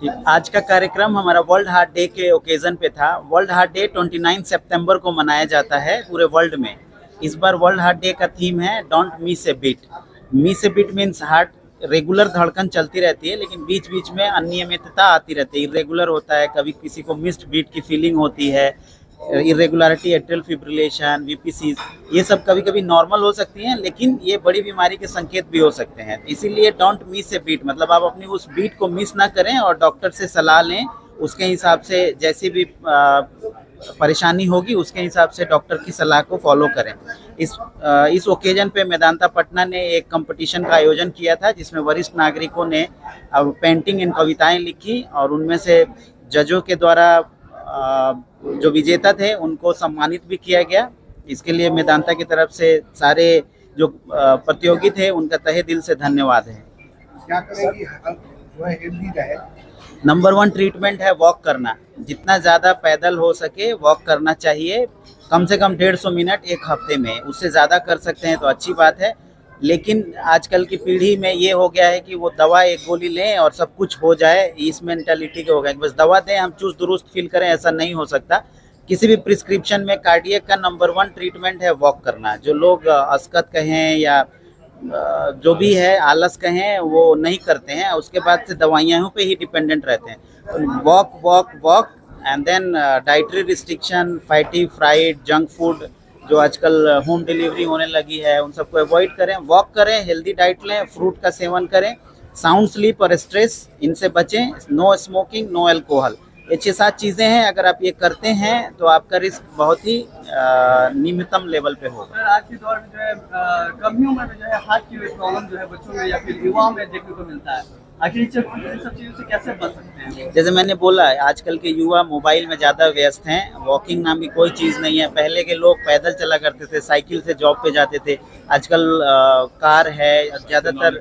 ठीक, आज का कार्यक्रम हमारा वर्ल्ड हार्ट डे के ओकेजन पे था। वर्ल्ड हार्ट डे 29 सितंबर को मनाया जाता है पूरे वर्ल्ड में। इस बार वर्ल्ड हार्ट डे का थीम है don't miss a beat. Miss a beat means heart regular धड़कन चलती रहती है, लेकिन बीच बीच में अनियमितता आती रहती है, इरेगुलर होता है, कभी किसी को मिस्ड बीट की फीलिंग होती है, इरेगुलरिटी, एट्रियल फिब्रिलेशन, वीपीसी, ये सब कभी कभी नॉर्मल हो सकती हैं, लेकिन ये बड़ी बीमारी के संकेत भी हो सकते हैं। इसीलिए डोंट मिस ए बीट, मतलब आप अपनी उस बीट को मिस ना करें और डॉक्टर से सलाह लें। उसके हिसाब से जैसी भी परेशानी होगी उसके हिसाब से डॉक्टर की सलाह को फॉलो करें। इस ओकेजन पे मेदांता पटना ने एक कंपटीशन का आयोजन किया था, जिसमें वरिष्ठ नागरिकों ने पेंटिंग एंड कविताएं लिखी और उनमें से जजों के द्वारा जो विजेता थे उनको सम्मानित भी किया गया। इसके लिए मेदांता की तरफ से सारे जो प्रतियोगी थे उनका तहे दिल से धन्यवाद है। क्या करेंगी जो है हेल्दी रहे? नंबर 1 ट्रीटमेंट है वॉक करना। जितना ज़्यादा पैदल हो सके वॉक करना चाहिए, कम से कम 150 मिनट एक हफ्ते में। उससे ज़्यादा कर सकते हैं तो अच्छी बात है, लेकिन आजकल की पीढ़ी में ये हो गया है कि वो दवा एक गोली लें और सब कुछ हो जाए, इस मेंटालिटी के हो गया कि बस दवा दें हम चुस्त दुरुस्त फील करें। ऐसा नहीं हो सकता। किसी भी प्रिस्क्रिप्शन में कार्डियक का नंबर 1 ट्रीटमेंट है वॉक करना। जो लोग अस्कत कहें या जो भी है आलस कहें वो नहीं करते हैं, उसके बाद से दवाइयों पे ही डिपेंडेंट रहते हैं। Walk walk walk and then dietary restriction, fatty fried junk food जो आजकल होम डिलीवरी होने लगी है उन सबको अवॉइड करें। वॉक करें, हेल्दी डाइट लें, फ्रूट का सेवन करें, साउंड स्लीप और स्ट्रेस इनसे बचें, नो स्मोकिंग, नो अल्कोहल। ये 6-7 चीज़ें हैं, अगर आप ये करते हैं तो आपका रिस्क बहुत ही न्यूनतम लेवल पे होगा। सर, आज के दौर में जो है कम ही उम्र में जो है हार्ट की प्रॉब्लम जो है बच्चों में या फिर युवाओं में देखने को मिलता है। आखिर इन सब चीज़ों से कैसे बच सकते हैं? जैसे मैंने बोला, आजकल के युवा मोबाइल में ज़्यादा व्यस्त हैं। वॉकिंग नाम की कोई चीज़ नहीं है। पहले के लोग पैदल चला करते थे, साइकिल से जॉब पे जाते थे। आजकल कार है, ज़्यादातर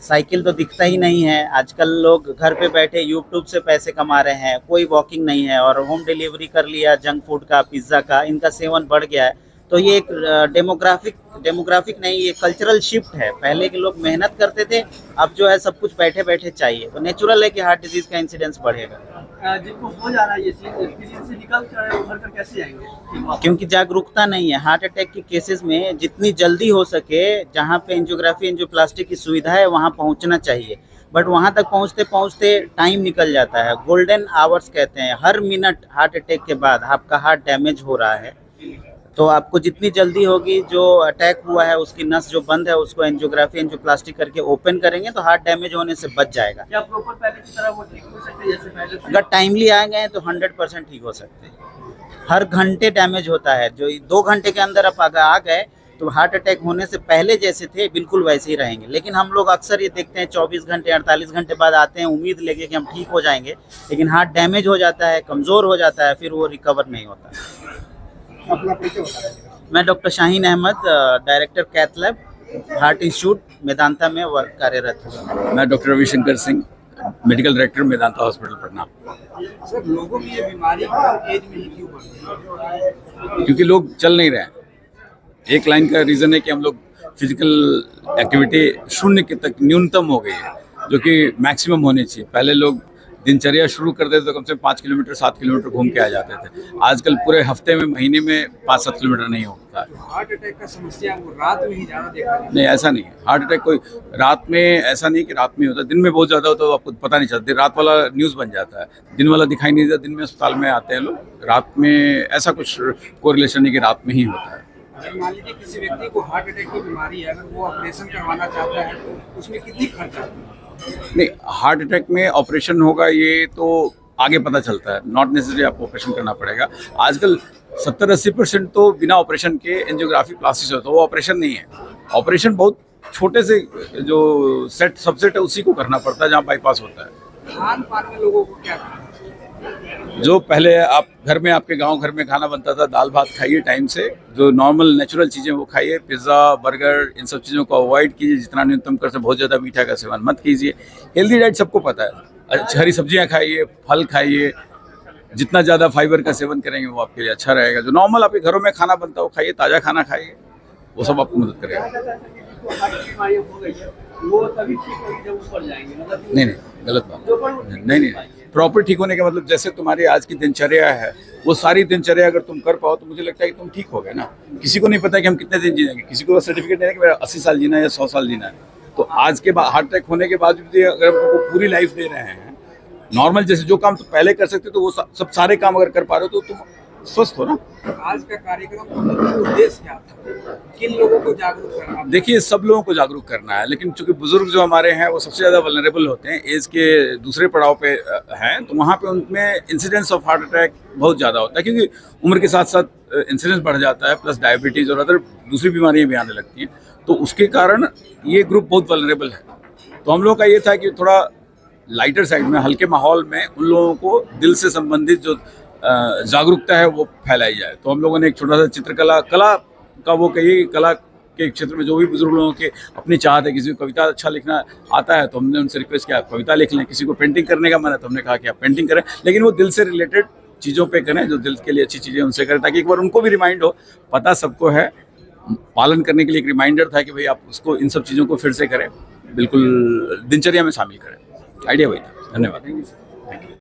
साइकिल तो दिखता ही नहीं है। आजकल लोग घर पे बैठे यूट्यूब से पैसे कमा रहे हैं, कोई वॉकिंग नहीं है और होम डिलीवरी कर लिया जंक फूड का, पिज़्ज़ा का, इनका सेवन बढ़ गया है। तो ये एक डेमोग्राफिक नहीं, ये कल्चरल शिफ्ट है। पहले के लोग मेहनत करते थे, अब जो है सब कुछ बैठे बैठे चाहिए, तो नेचुरल है कि हार्ट डिजीज का इंसिडेंस बढ़ेगा। जिनको हो जा रहा है ये चीज़, फिर इनसे निकल कर उभर कर कैसे आएंगे? क्योंकि जागरूकता नहीं है। हार्ट अटैक के केसेस में जितनी जल्दी हो सके, जहाँ पे एंजियोग्राफी एंजियोप्लास्टी की सुविधा है वहाँ पहुँचना चाहिए, बट वहाँ तक पहुँचते पहुँचते टाइम निकल जाता है। गोल्डन आवर्स कहते हैं, हर मिनट हार्ट अटैक के बाद आपका हार्ट डैमेज हो रहा है। तो आपको जितनी जल्दी होगी, जो अटैक हुआ है उसकी नस जो बंद है उसको एंजियोग्राफी एंजियोप्लास्टी करके ओपन करेंगे तो हार्ट डैमेज होने से बच जाएगा। क्या प्रॉपर पहले की तरह वो ठीक हो सकते हैं जैसे पहले? अगर टाइमली आ गए तो 100% ठीक हो सकते हैं। हर घंटे डैमेज होता है, जो 2 घंटे के अंदर आप अगर आ गए तो हार्ट अटैक होने से पहले जैसे थे बिल्कुल वैसे ही रहेंगे। लेकिन हम लोग अक्सर ये देखते हैं 24 घंटे 48 घंटे बाद आते हैं उम्मीद लेके कि हम ठीक हो जाएंगे, लेकिन हार्ट डैमेज हो जाता है, कमज़ोर हो जाता है, फिर वो रिकवर नहीं होता। अपना परिचय बताइए। मैं doctor Shaheen Ahmad, director cath lab, heart institute Medanta में कार्यरत हूँ। मैं doctor Ravishankar Singh, medical director Medanta hospital Patna. Sir, लोगों में ये बीमारी एज में ही क्यों बढ़ती है? क्योंकि लोग चल नहीं रहे हैं। एक लाइन का रीज़न है कि हम लोग फिजिकल एक्टिविटी शून्य के तक न्यूनतम हो गई है, जो कि मैक्सिमम होनी चाहिए। पहले लोग दिनचर्या शुरू करते थे तो कम से कम 5 किलोमीटर 7 किलोमीटर घूम के आ जाते थे। आजकल पूरे हफ्ते में, महीने में 5-7 किलोमीटर नहीं होता है। हार्ट अटैक का समस्या वो रात में ही ज़्यादा देखा जाता है। नहीं, ऐसा नहीं है। हार्ट अटैक कोई रात में, ऐसा नहीं कि रात में होता है, दिन में बहुत ज़्यादा होता है तो आपको पता नहीं चलता। रात वाला न्यूज़ बन जाता है, दिन वाला दिखाई नहीं देता। दिन में अस्पताल में आते हैं लोग, रात में ऐसा कुछ कोरिलेशन नहीं कि रात में ही होता है। अगर मान लीजिए किसी व्यक्ति को हार्ट अटैक की बीमारी है, अगर वो ऑपरेशन करवाना चाहता है तो उसमें कितनी खर्च आता है? नहीं, हार्ट अटैक में ऑपरेशन होगा ये तो आगे पता चलता है, नॉट नेसेसरी आपको ऑपरेशन करना पड़ेगा। आजकल 70-80% तो बिना ऑपरेशन के एंजियोग्राफी प्लास्टिक होता है, वो ऑपरेशन नहीं है। ऑपरेशन बहुत छोटे से जो सबसेट है उसी को करना पड़ता है जहाँ बाईपास होता है। खान पान में लोगों को क्या करना? जो पहले आप घर में, आपके गांव घर में खाना बनता था, दाल भात खाइए टाइम से, जो नॉर्मल नेचुरल चीज़ें वो खाइए। पिज़्ज़ा, बर्गर, इन सब चीज़ों को अवॉइड कीजिए जितना न्यूनतम कर सकते। बहुत ज़्यादा मीठा का सेवन मत कीजिए। हेल्दी डाइट सबको पता है, हरी सब्जियां खाइए, फल खाइए। जितना ज़्यादा फाइबर का सेवन करेंगे वो आपके लिए अच्छा रहेगा। जो नॉर्मल आपके घरों में खाना बनता है वो खाइए, ताज़ा खाना खाइए, वो सब आपको मदद करेगा। वो तभी ठीक होगी जब ऊपर जाएंगे, मतलब नहीं, गलत बात। नहीं। प्रॉपर ठीक होने का मतलब जैसे तुम्हारी आज की दिनचर्या है, वो सारी दिनचर्या अगर तुम कर पाओ तो मुझे लगता है कि तुम ठीक हो गए ना। किसी को नहीं पता कि हम कितने दिन जीएंगे, किसी को सर्टिफिकेट नहीं है कि मेरा 80 साल जीना है या 100 साल जीना है। तो आज के बाद हार्ट अटैक होने के बाद भी अगर हम तुमको पूरी लाइफ दे रहे हैं, नॉर्मल जैसे जो काम तुम पहले कर सकते तो वो सब सारे काम अगर कर पा रहे हो तो तुम स्वस्थ हो ना। आज का कार्यक्रम का उद्देश्य क्या था, किन लोगों को जागरूक करना? देखिए, सब लोगों को जागरूक करना है, लेकिन चूंकि बुजुर्ग जो हमारे हैं वो सबसे ज़्यादा वल्नरेबल होते हैं, एज के दूसरे पड़ाव पे हैं, तो वहाँ पे उनमें इंसिडेंस ऑफ हार्ट अटैक बहुत ज़्यादा होता है, क्योंकि उम्र के साथ साथ इंसिडेंस बढ़ जाता है, प्लस डायबिटीज़ और अदर दूसरी बीमारियाँ भी आने लगती हैं, तो उसके कारण ये ग्रुप बहुत वल्नरेबल है। तो हम लोगों का ये था कि थोड़ा लाइटर साइड में, हल्के माहौल में उन लोगों को दिल से संबंधित जो जागरूकता है वो फैलाई जाए। तो हम लोगों ने एक छोटा सा चित्रकला का वो कहिए, कला के क्षेत्र में जो भी बुजुर्ग लोगों के अपनी चाहत है, किसी को कविता अच्छा लिखना आता है तो हमने उनसे रिक्वेस्ट किया आप कविता लिख लें, किसी को पेंटिंग करने का मन है तो हमने कहा कि आप पेंटिंग करें, लेकिन वो दिल से रिलेटेड चीज़ों पे करें, जो दिल के लिए अच्छी चीज़ें उनसे करें, ताकि एक बार उनको भी रिमाइंड हो। पता सबको है, पालन करने के लिए एक रिमाइंडर था कि भाई आप उसको इन सब चीज़ों को फिर से करें, बिल्कुल दिनचर्या में शामिल करें। आइडिया वही था। धन्यवाद।